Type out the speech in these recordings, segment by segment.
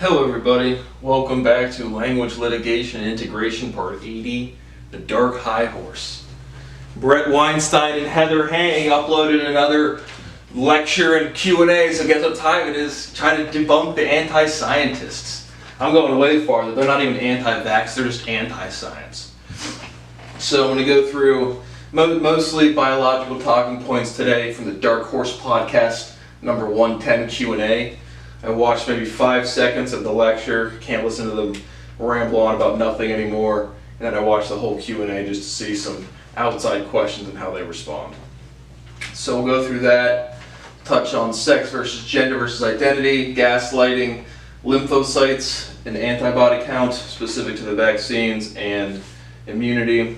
Hello everybody, welcome back to Language Litigation and Integration Part 80, The Dark High Horse. Brett Weinstein and Heather Hang uploaded another lecture and Q&A, so guess what time it is? Trying to debunk the anti-scientists. I'm going way farther, they're not even anti-vax, they're just anti-science. So I'm going to go through mostly biological talking points today from the Dark Horse podcast, number 110 Q&A. I watched maybe 5 seconds of the lecture, can't listen to them ramble on about nothing anymore, and then I watched the whole Q&A just to see some outside questions and how they respond. So we'll go through that, touch on sex versus gender versus identity, gaslighting, lymphocytes, and antibody count specific to the vaccines, and immunity,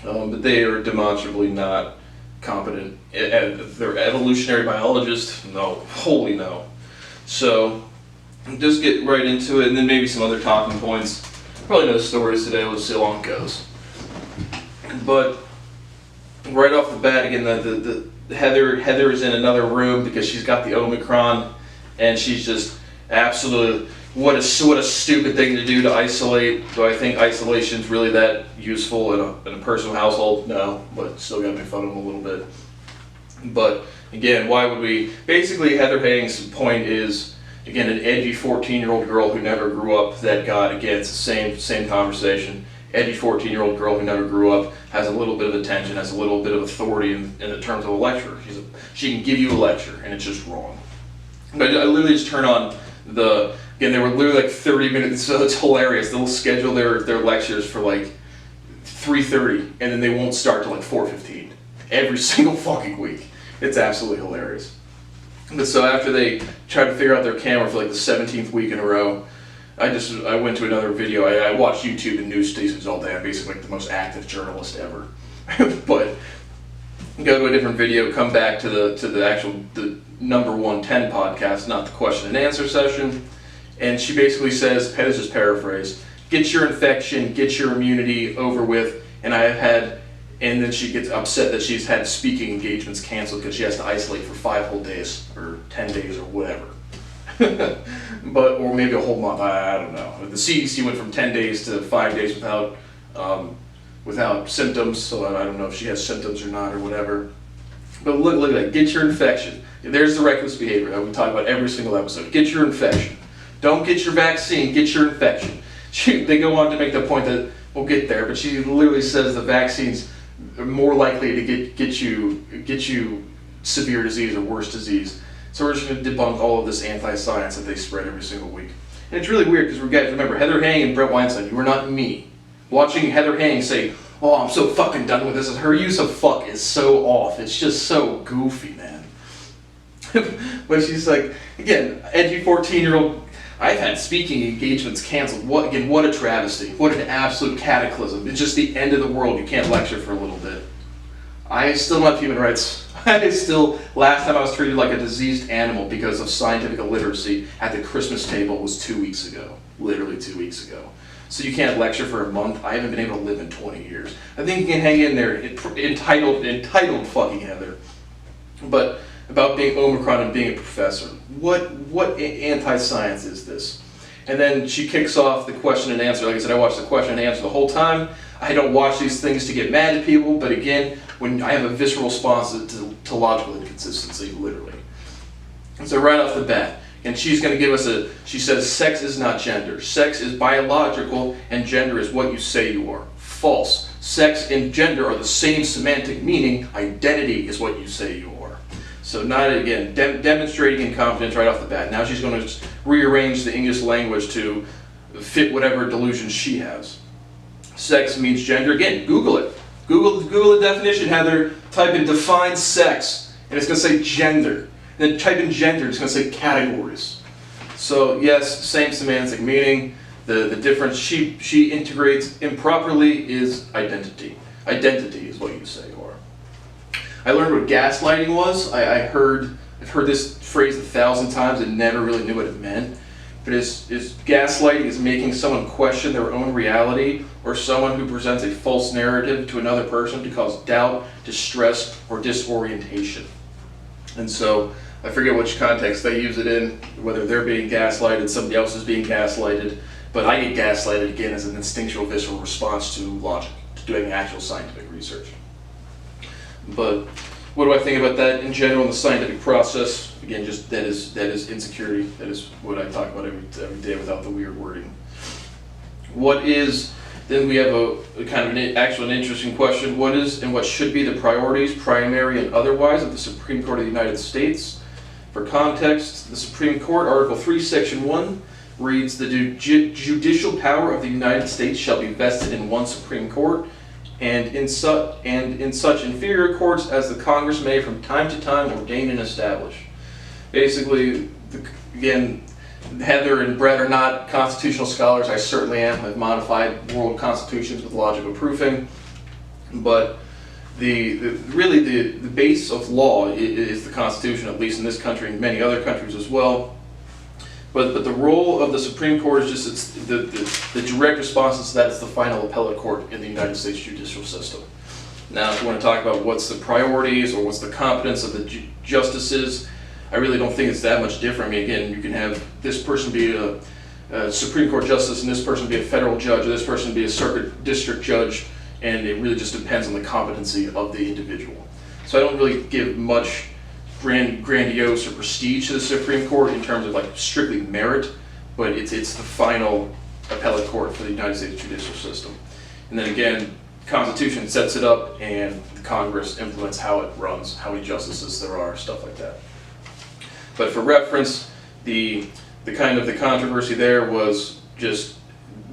but they are demonstrably not competent. They're evolutionary biologists? No, wholly no. So, just get right into it, and then maybe some other talking points. Probably no stories today, we'll see how long it goes. But, right off the bat, again, the Heather is in another room because she's got the Omicron, and she's just absolutely, what a stupid thing to do to isolate. Do I think isolation's really that useful in a personal household? No, but still gotta make fun of them a little bit. But again, why would we? Basically, Heather Hang's point is, again, an edgy 14-year-old girl who never grew up that got, again, it's the same conversation. Edgy 14-year-old girl who never grew up has a little bit of attention, has a little bit of authority in the terms of a lecturer. She can give you a lecture, and it's just wrong. But I literally just turn on again, they were literally like 30 minutes, so it's hilarious. They'll schedule their lectures for like 3:30, and then they won't start till like 4:15 every single fucking week. It's absolutely hilarious. But so after they tried to figure out their camera for like the 17th week in a row, I went to another video. I watch YouTube and news stations all day. I'm basically like the most active journalist ever. But go to a different video, come back to the number 110 podcast, not the question and answer session, and she basically says, hey, this is paraphrase, get your infection, get your immunity over with, and then she gets upset that she's had speaking engagements canceled because she has to isolate for 5 whole days, or 10 days, or whatever. Or maybe a whole month, I don't know. The CDC went from 10 days to 5 days without symptoms, so I don't know if she has symptoms or not, or whatever. But look at that, get your infection. There's the reckless behavior that we talk about every single episode. Get your infection. Don't get your vaccine, get your infection. They go on to make the point that we'll get there, but she literally says the vaccines are more likely to get you severe disease or worse disease. So we're just going to debunk all of this anti-science that they spread every single week. And it's really weird because guys, remember, Heather Hang and Brett Weinstein, you are not me. Watching Heather Hang say, oh, I'm so fucking done with this, her use of fuck is so off. It's just so goofy, man. But she's like, again, edgy 14-year-old, I've had speaking engagements canceled. What a travesty. What an absolute cataclysm. It's just the end of the world. You can't lecture for a little bit. I still don't have human rights. Last time I was treated like a diseased animal because of scientific illiteracy at the Christmas table was 2 weeks ago. Literally 2 weeks ago. So you can't lecture for a month. I haven't been able to live in 20 years. I think you can hang in there, entitled fucking Heather. But about being Omicron and being a professor. What anti-science is this? And then she kicks off the question and answer. Like I said, I watched the question and answer the whole time. I don't watch these things to get mad at people, but again, when I have a visceral response to logical inconsistency, literally. And so right off the bat, and she's going to give us she says sex is not gender. Sex is biological and gender is what you say you are. False. Sex and gender are the same semantic meaning. Identity is what you say you are. So not, again, demonstrating incompetence right off the bat. Now she's going to rearrange the English language to fit whatever delusions she has. Sex means gender. Again, Google it. Google the definition, Heather. Type in define sex, and it's going to say gender. And then type in gender, it's going to say categories. So yes, same semantic meaning. The difference she integrates improperly is identity. Identity is what you say you are. I learned what gaslighting was. I've heard this phrase 1,000 times and never really knew what it meant. But gaslighting is making someone question their own reality, or someone who presents a false narrative to another person to cause doubt, distress, or disorientation. And so I forget which context they use it in, whether they're being gaslighted, somebody else is being gaslighted, but I get gaslighted again as an instinctual visceral response to logic, to doing actual scientific research. But what do I think about that in general in the scientific process? Again, just that is insecurity. That is what I talk about every day without the weird wording. What is, then we have a kind of an interesting question. What is and what should be the priorities, primary and otherwise, of the Supreme Court of the United States? For context, the Supreme Court, Article 3, Section 1, reads, the judicial power of the United States shall be vested in one Supreme Court, and in such inferior courts as the Congress may from time to time ordain and establish. Basically, again, Heather and Brett are not constitutional scholars. I certainly am. I've modified world constitutions with logical proofing, but really the base of law is the Constitution, at least in this country and many other countries as well. But the role of the Supreme Court is just the direct response to that is the final appellate court in the United States judicial system. Now, if you want to talk about what's the priorities or what's the competence of the justices, I really don't think it's that much different. I mean, again, you can have this person be a Supreme Court justice and this person be a federal judge or this person be a circuit district judge, and it really just depends on the competency of the individual. So I don't really give much grandiose or prestige to the Supreme Court in terms of like strictly merit, but it's the final appellate court for the United States judicial system. And then again, the Constitution sets it up and the Congress implements how it runs, how many justices there are, stuff like that. But for reference, the kind of the controversy there was just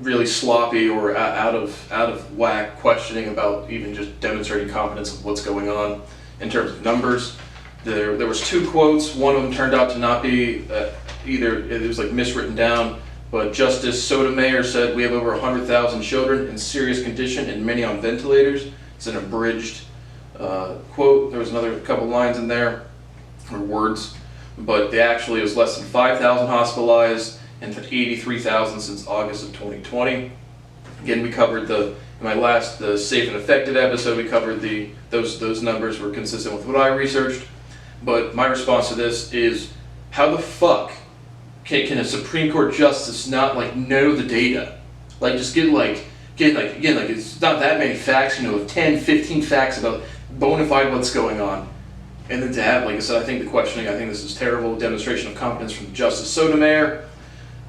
really sloppy or out of whack questioning about even just demonstrating competence of what's going on in terms of numbers. There was two quotes. One of them turned out to not be either, it was like miswritten down, but Justice Sotomayor said we have over 100,000 children in serious condition and many on ventilators. It's an abridged quote. There was another couple lines in there, or words, but they actually, it was less than 5,000 hospitalized and 83,000 since August of 2020. Again, we covered in my last, the safe and effective episode, we covered those numbers were consistent with what I researched. But my response to this is, how the fuck can a Supreme Court justice not like know the data? Like just get it's not that many facts, 10, 15 facts about bona fide what's going on. And then to have, like I said, I think the questioning, I think this is terrible demonstration of competence from Justice Sotomayor.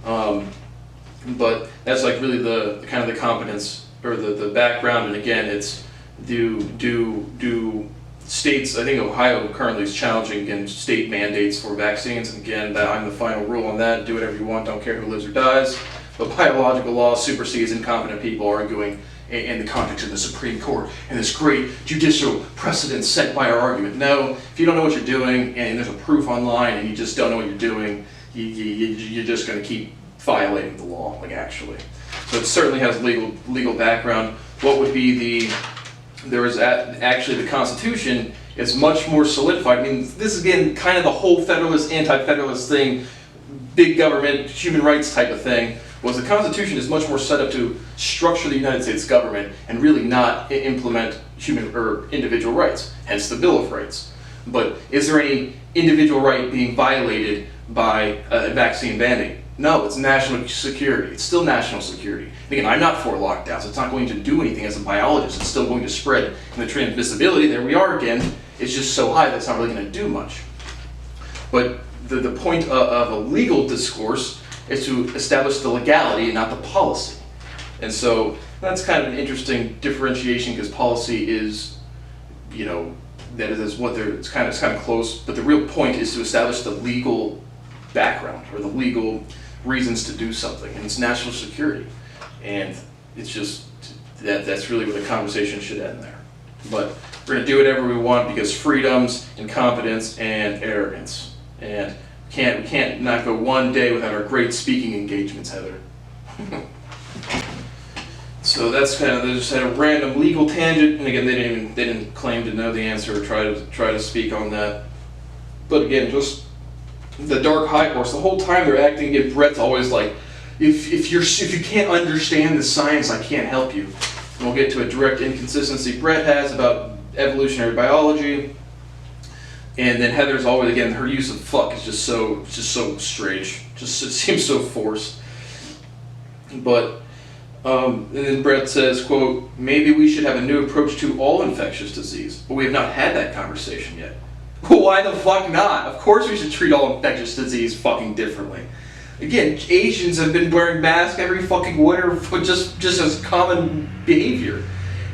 But that's like really the kind of the competence or the background. And again, it's do states, I think Ohio currently is challenging against state mandates for vaccines. And again, I'm the final rule on that. Do whatever you want, don't care who lives or dies. But biological law supersedes incompetent people arguing in the context of the Supreme Court and this great judicial precedent set by our argument. No, if you don't know what you're doing and there's a proof online and you just don't know what you're doing, you're just going to keep violating the law, like actually. So it certainly has legal background. What would be actually the Constitution is much more solidified. I mean, this is again kind of the whole federalist, anti-federalist thing, big government, human rights type of thing, was the Constitution is much more set up to structure the United States government and really not implement human or individual rights, hence the Bill of Rights. But is there any individual right being violated by a vaccine mandate? No, it's national security. It's still national security. And again, I'm not for lockdowns. It's not going to do anything as a biologist. It's still going to spread. And the transmissibility, there we are again, is just so high that it's not really going to do much. But the point of a legal discourse is to establish the legality and not the policy. And so that's kind of an interesting differentiation because policy is, that is what it's kind of close. But the real point is to establish the legal background or the legal reasons to do something, and it's national security. And it's just that's really where the conversation should end there. But we're going to do whatever we want because freedoms, incompetence, and arrogance. And we can't not go one day without our great speaking engagements, Heather. So that's they just had a random legal tangent, and again, they didn't claim to know the answer or try to speak on that. But again, just the dark high horse. The whole time they're acting, again, Brett's always like, if you can't understand the science, I can't help you. And we'll get to a direct inconsistency Brett has about evolutionary biology. And then Heather's always, again, her use of fuck is just so strange. Just it seems so forced. But and then Brett says, quote, maybe we should have a new approach to all infectious disease, but we have not had that conversation yet. Well, why the fuck not? Of course we should treat all infectious disease fucking differently. Again, Asians have been wearing masks every fucking winter for just as common behavior.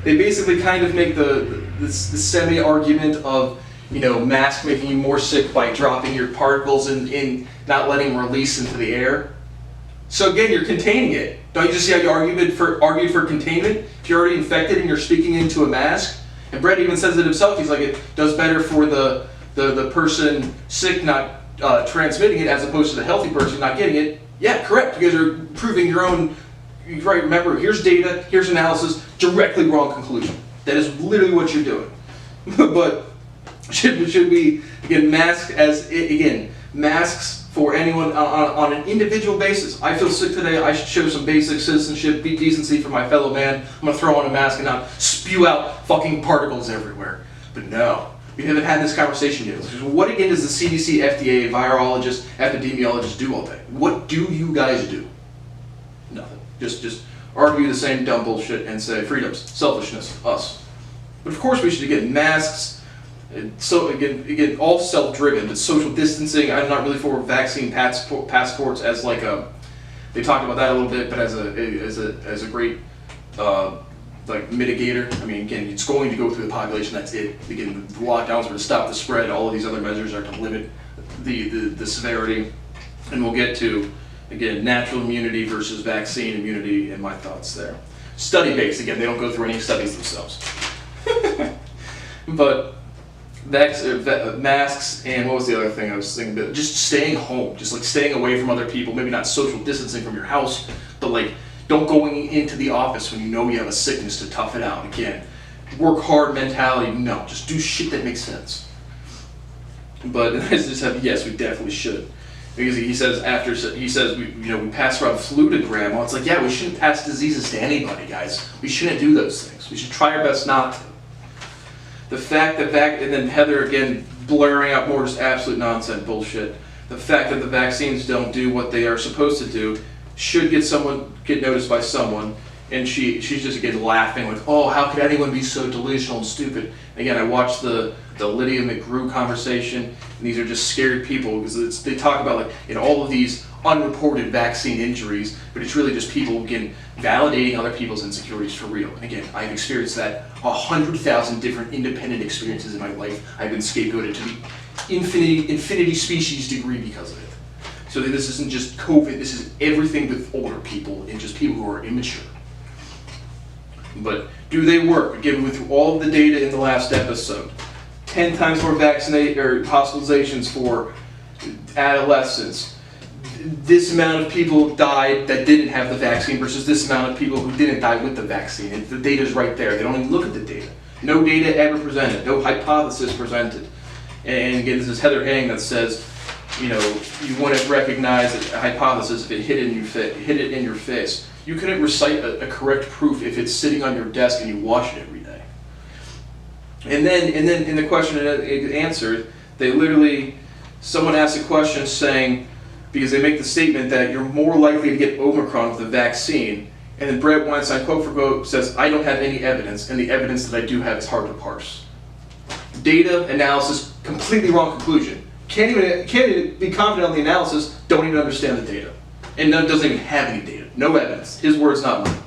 They basically kind of make the semi-argument of, you know, mask making you more sick by dropping your particles in not letting them release into the air. So again, you're containing it. Don't you just see how you argued for containment? If you're already infected and you're speaking into a mask, and Brett even says it himself, he's like, it does better for the person sick not transmitting it as opposed to the healthy person not getting it. Yeah, correct. You guys are proving your own, right? Remember, here's data, here's analysis, directly wrong conclusion. That is literally what you're doing. But should we, again, masks for anyone on an individual basis. I feel sick today, I should show some basic citizenship, be decency for my fellow man. I'm gonna throw on a mask and not spew out fucking particles everywhere. But no, we haven't had this conversation yet. What again does the CDC, FDA, virologist, epidemiologist do all day? What do you guys do? Nothing. Just argue the same dumb bullshit and say freedoms, selfishness, us. But of course we should get masks. So again, all self-driven, but social distancing. I'm not really for vaccine passports as like a. They talked about that a little bit, but as a great like mitigator. I mean, again, it's going to go through the population. That's it. Again, the lockdowns are to stop the spread. All of these other measures are to limit the severity, and we'll get to again natural immunity versus vaccine immunity and my thoughts there. Study-based. Again, they don't go through any studies themselves, but. Masks, and what was the other thing I was thinking about? Just staying home, just like staying away from other people, maybe not social distancing from your house, but like don't going into the office when you know you have a sickness to tough it out. Again, work hard mentality, no, just do shit that makes sense. But I just have, yes, we definitely should. Because he says we pass around flu to grandma. It's like, yeah, we shouldn't pass diseases to anybody, guys. We shouldn't do those things. We should try our best not to. The fact that and then Heather again blaring out more just absolute nonsense bullshit. The fact that the vaccines don't do what they are supposed to do should get noticed by someone, and she's just again laughing like, oh, how could anyone be so delusional and stupid? And again, I watched the Lydia McGrew conversation, and these are just scared people because they talk about like in all of these unreported vaccine injuries, but it's really just people again validating other people's insecurities for real. And again, I've experienced that 100,000 different independent experiences in my life. I've been scapegoated to the infinity species degree because of it. So this isn't just COVID, this is everything with older people and just people who are immature. But do they work? Again, with all of the data in the last episode, 10 times more hospitalizations for adolescents. This amount of people died that didn't have the vaccine versus this amount of people who didn't die with the vaccine. And the data's right there. They don't even look at the data. No data ever presented. No hypothesis presented. And again, this is Heather Hang that says, you know, you wouldn't recognize a hypothesis if it hit it in your face. You couldn't recite a correct proof if it's sitting on your desk and you watch it every day. And then in the question it answered, someone asked a question saying, because they make the statement that you're more likely to get Omicron with the vaccine, and then Brett Weinstein, quote for quote, says, I don't have any evidence, and the evidence that I do have is hard to parse. Data, analysis, completely wrong conclusion. Can't even be confident on the analysis, don't even understand the data. And doesn't even have any data, no evidence. His word's not mine.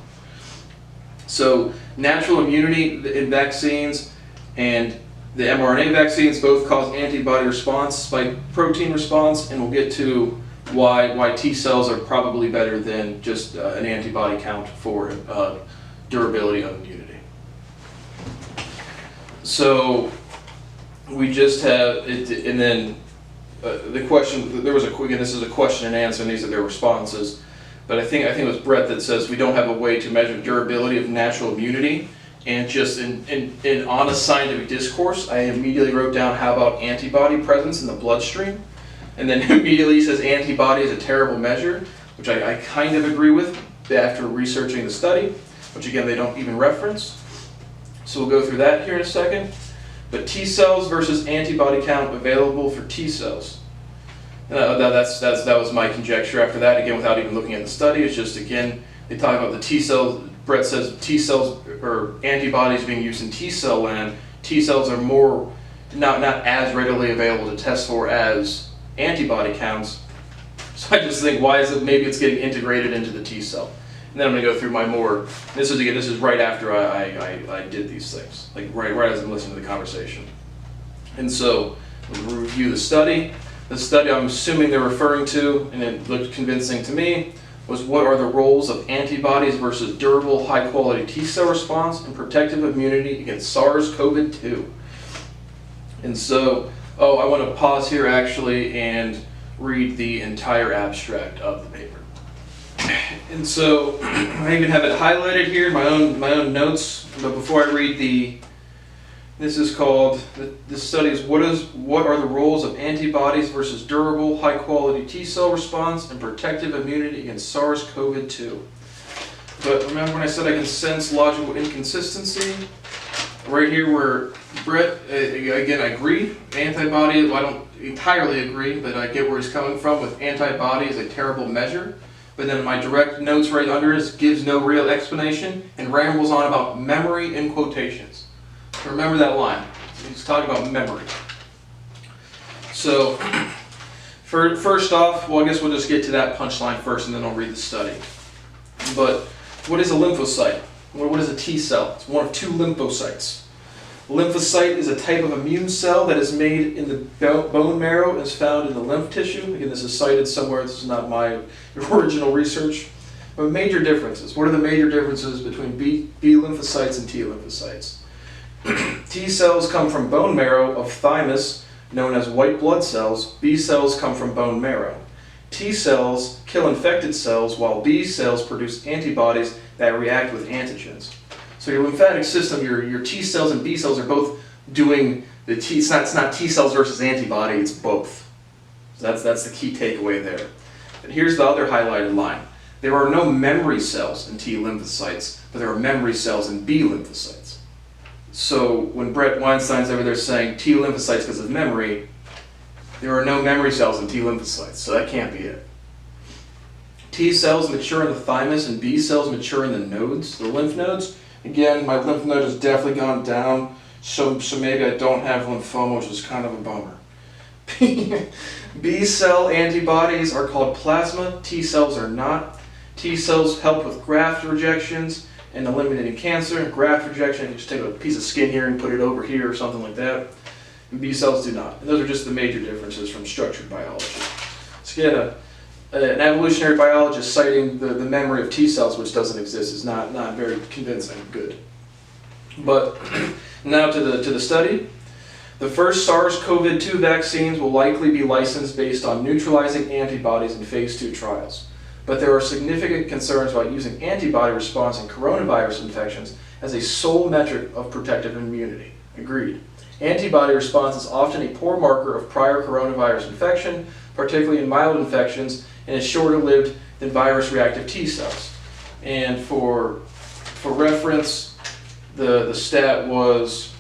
So natural immunity in vaccines and the mRNA vaccines both cause antibody response, spike protein response, and we'll get to why T cells are probably better than just an antibody count for durability of immunity. So we just have it, and then the question. There was again. This is a question and answer, and these are their responses. But I think it was Brett that says we don't have a way to measure durability of natural immunity. And just in honest scientific discourse, I immediately wrote down how about antibody presence in the bloodstream. And then immediately he says antibody is a terrible measure, which I kind of agree with after researching the study, which again they don't even reference. So we'll go through that here in a second. But T cells versus antibody count available for T cells. That was my conjecture after that, again, without even looking at the study. It's just, again, they talk about the T cells. Brett says T cells or antibodies being used in T cell land. T cells are more, not as readily available to test for as antibody counts. So I just think, why is it, maybe it's getting integrated into the T cell. And then I'm going to go through my more, this is right after I did these things, like right as I'm listening to the conversation. And so we'll review the study. The study I'm assuming they're referring to, and it looked convincing to me, was what are the roles of antibodies versus durable high-quality T-cell response and protective immunity against SARS-CoV-2. And so, I want to pause here actually and read the entire abstract of the paper. And so, I even have it highlighted here, my own notes, but before I read this is called, this study is what are the roles of antibodies versus durable, high-quality T-cell response and protective immunity against SARS-CoV-2. But remember when I said I can sense logical inconsistency? Right here where Brett, again, I agree, antibody, I don't entirely agree, but I get where he's coming from with antibody is a terrible measure. But then my direct notes right under it gives no real explanation and rambles on about memory in quotations. Remember that line. He's talking about memory. So, first off, well, I guess we'll just get to that punchline first and then I'll read the study. But what is a lymphocyte? What is a T cell? It's one of two lymphocytes. A lymphocyte is a type of immune cell that is made in the bone marrow and is found in the lymph tissue. Again, this is cited somewhere. This is not my original research. But major differences. What are the major differences between B lymphocytes and T lymphocytes? T cells come from bone marrow of thymus, known as white blood cells. B cells come from bone marrow. T cells kill infected cells, while B cells produce antibodies that react with antigens. So your lymphatic system, your T cells and B cells are both doing the T. It's not T cells versus antibody. It's both. So that's the key takeaway there. And here's the other highlighted line. There are no memory cells in T lymphocytes, but there are memory cells in B lymphocytes. So when Brett Weinstein's over there saying T lymphocytes because of memory, there are no memory cells in T lymphocytes, so that can't be it. T cells mature in the thymus and B cells mature in the nodes, the lymph nodes. Again, my lymph node has definitely gone down, so maybe I don't have lymphoma, which is kind of a bummer. B cell antibodies are called plasma, T cells are not. T cells help with graft rejections and eliminating cancer. Graft rejection, you just take a piece of skin here and put it over here or something like that. And B cells do not. And those are just the major differences from structured biology. So again, an evolutionary biologist citing the memory of T cells, which doesn't exist, is not very convincing. Good. But now to the study. The first SARS-CoV-2 vaccines will likely be licensed based on neutralizing antibodies in phase 2 trials. But there are significant concerns about using antibody response in coronavirus infections as a sole metric of protective immunity. Agreed. Antibody response is often a poor marker of prior coronavirus infection, particularly in mild infections, and is shorter lived than virus-reactive T cells. And for reference, the stat was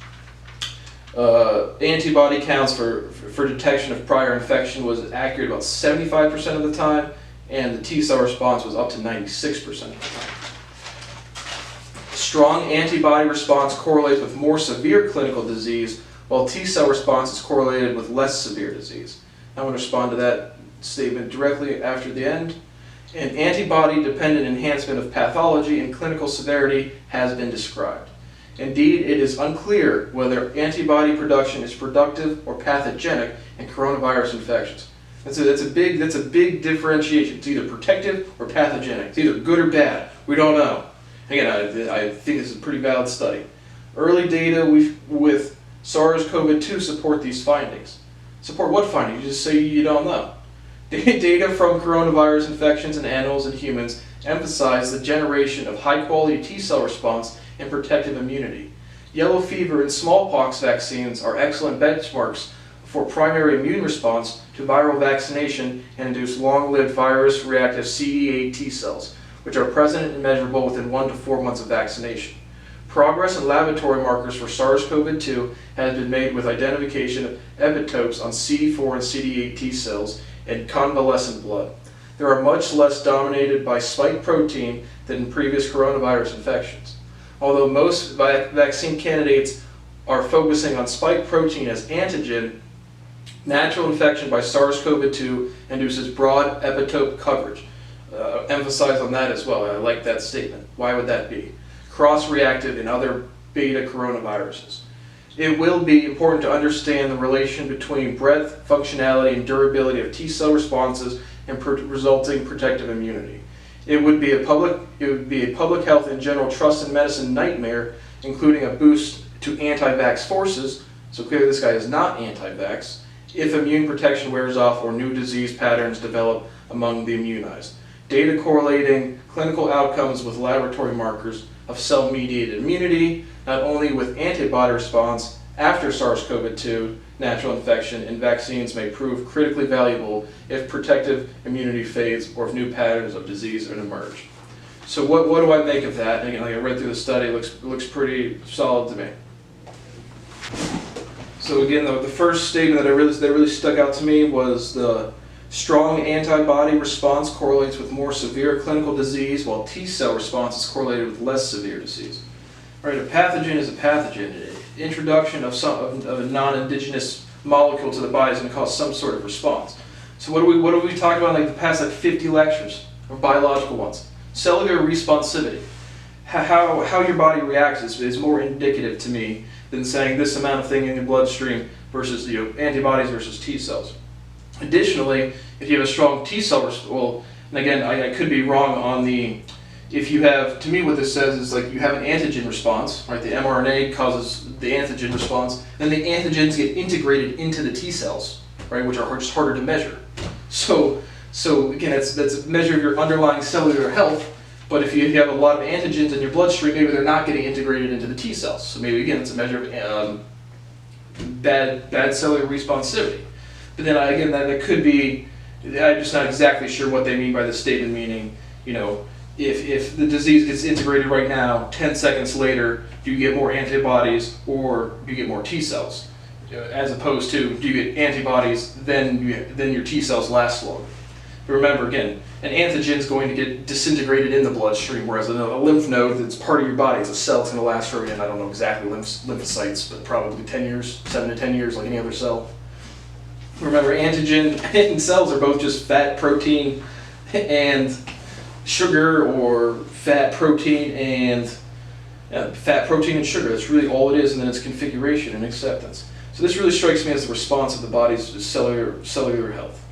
antibody counts for detection of prior infection was accurate about 75% of the time, and the T cell response was up to 96% of the time. Strong antibody response correlates with more severe clinical disease, while T cell response is correlated with less severe disease. I'm going to respond to that statement directly after the end. An antibody-dependent enhancement of pathology and clinical severity has been described. Indeed, it is unclear whether antibody production is productive or pathogenic in coronavirus infections. That's a big differentiation. It's either protective or pathogenic. It's either good or bad. We don't know. Again, I think this is a pretty valid study. Early data with SARS-CoV-2 support these findings. Support what findings? You just say you don't know. Data from coronavirus infections in animals and humans emphasize the generation of high-quality T-cell response and protective immunity. Yellow fever and smallpox vaccines are excellent benchmarks for primary immune response to viral vaccination and induce long-lived virus-reactive CD8 T cells, which are present and measurable within 1 to 4 months of vaccination. Progress in laboratory markers for SARS-CoV-2 has been made with identification of epitopes on CD4 and CD8 T cells in convalescent blood. They are much less dominated by spike protein than in previous coronavirus infections. Although most vaccine candidates are focusing on spike protein as antigen, natural infection by SARS-CoV-2 induces broad epitope coverage. Emphasize on that as well. I like that statement. Why would that be? Cross-reactive in other beta coronaviruses. It will be important to understand the relation between breadth, functionality, and durability of T cell responses and resulting protective immunity. It would be a public health and general trust in medicine nightmare, including a boost to anti-vax forces. So clearly this guy is not anti-vax. If immune protection wears off or new disease patterns develop among the immunized. Data correlating clinical outcomes with laboratory markers of cell-mediated immunity, not only with antibody response after SARS-CoV-2 natural infection, and vaccines may prove critically valuable if protective immunity fades or if new patterns of disease emerge. So what do I make of that? And again, like I read through the study, it looks pretty solid to me. So again, the first statement that really stuck out to me was the strong antibody response correlates with more severe clinical disease, while T cell response is correlated with less severe disease. All right, a pathogen is a pathogen. Introduction of a non-indigenous molecule to the body is going to cause some sort of response. So what have we talked about in like the past 50 lectures, or biological ones? Cellular responsivity. How your body reacts is more indicative to me than saying this amount of thing in your bloodstream versus antibodies versus T cells. Additionally, if you have a strong T cell, and again, I could be wrong on if you have, to me what this says is like you have an antigen response, right? The mRNA causes the antigen response, then the antigens get integrated into the T cells, right? Which are just harder to measure. So again, that's a measure of your underlying cellular health, but if you have a lot of antigens in your bloodstream, maybe they're not getting integrated into the T cells. So maybe again, it's a measure of bad cellular responsivity. But then again, that could be, I'm just not exactly sure what they mean by the statement, meaning, if the disease gets integrated right now, 10 seconds later, do you get more antibodies or do you get more T cells? As opposed to, do you get antibodies, then your T cells last longer. But remember, again, an antigen is going to get disintegrated in the bloodstream, whereas a lymph node that's part of your body, it's a cell, it's going to last for, I don't know exactly lymphocytes, but probably 10 years, 7 to 10 years, like any other cell. Remember, antigen and cells are both just fat, protein, and sugar, or fat, protein, and sugar. That's really all it is, and then it's configuration and acceptance. So this really strikes me as the response of the body's cellular health.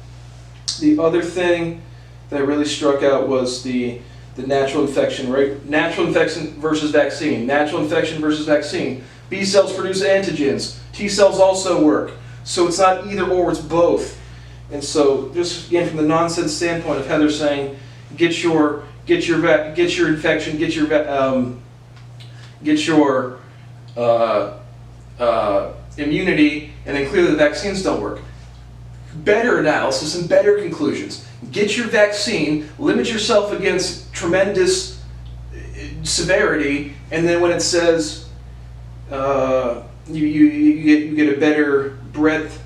The other thing that really struck out was the natural infection, right? Natural infection versus vaccine. Natural infection versus vaccine. B cells produce antigens. T cells also work. So it's not either or, it's both. And so just again from the nonsense standpoint of Heather saying, get your infection, get your immunity, and then clearly the vaccines don't work. Better analysis and better conclusions. Get your vaccine, limit yourself against tremendous severity, and then when it says you get a better breadth,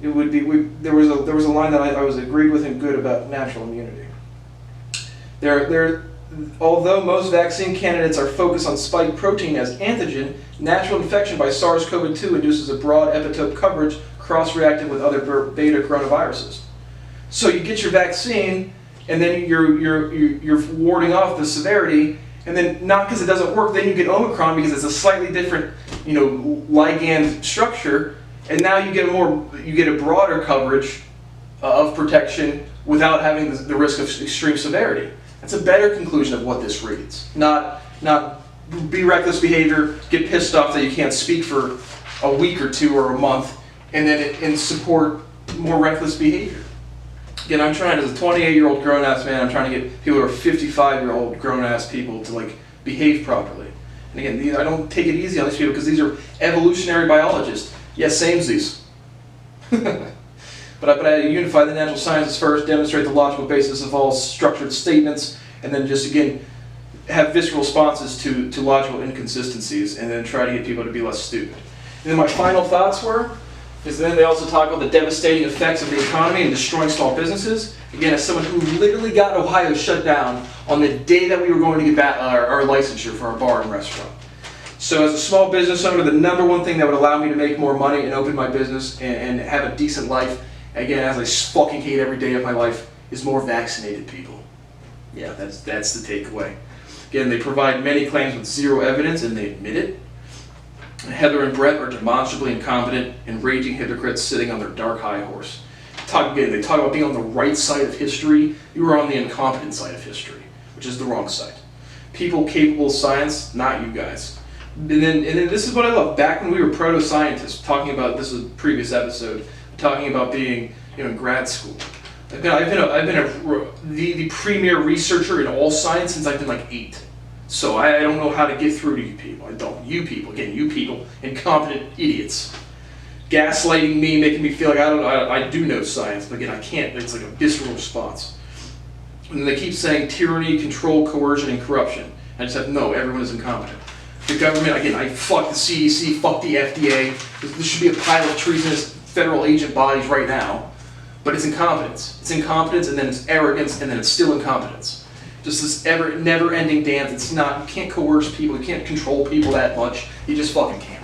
it would be there was a line that I was agreed with him good about natural immunity. Although most vaccine candidates are focused on spike protein as antigen, natural infection by SARS-CoV-2 induces a broad epitope coverage cross-reactive with other beta coronaviruses. So you get your vaccine, and then you're warding off the severity, and then not because it doesn't work, then you get Omicron because it's a slightly different, ligand structure, and now you get a broader coverage of protection without having the risk of extreme severity. That's a better conclusion of what this reads. Not be reckless behavior, get pissed off that you can't speak for a week or two or a month, and then support more reckless behavior. Again, I'm trying, as a 28-year-old grown-ass man, I'm trying to get people who are 55-year-old grown-ass people to behave properly. And again, I don't take it easy on these people because these are evolutionary biologists. Yes, samesies. But I unify the natural sciences first, demonstrate the logical basis of all structured statements, and then just again have visceral responses to logical inconsistencies and then try to get people to be less stupid. And then my final thoughts is then they also talk about the devastating effects of the economy and destroying small businesses. Again, as someone who literally got Ohio shut down on the day that we were going to get back our licensure for our bar and restaurant. So as a small business owner, the number one thing that would allow me to make more money and open my business and have a decent life, again, as I fucking hate every day of my life, is more vaccinated people. Yeah, that's the takeaway. Again, they provide many claims with zero evidence, and they admit it. Heather and Brett are demonstrably incompetent and raging hypocrites sitting on their dark high horse. They talk about being on the right side of history. You are on the incompetent side of history, which is the wrong side. People capable of science, not you guys. And then this is what I love. Back when we were proto-scientists, talking about, this was a previous episode, talking about being in grad school. I've been the premier researcher in all science since I've been like 8. So I don't know how to get through to you people. I don't. You people, incompetent idiots. Gaslighting me, making me feel like I do know science, but again, I can't. It's like a visceral response. And then they keep saying tyranny, control, coercion, and corruption. I just have, no, everyone is incompetent. The government, again, I fuck the CDC, fuck the FDA. This should be a pile of treasonous federal agent bodies right now. But it's incompetence. It's incompetence, and then it's arrogance, and then it's still incompetence. Just this never-ending dance. It's not, you can't coerce people, you can't control people that much. You just fucking can't.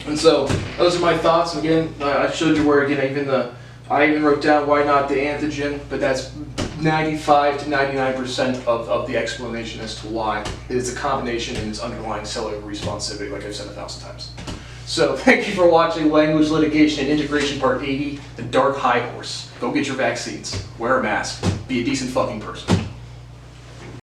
And so, those are my thoughts. And again, I showed you where, again, I even wrote down why not the antigen, but that's 95 to 99% of the explanation as to why. It's a combination in its underlying cellular responsivity, like I've said 1,000 times. So, thank you for watching Language, Litigation, and Integration Part 80, The Dark High Horse. Go get your vaccines. Wear a mask. Be a decent fucking person.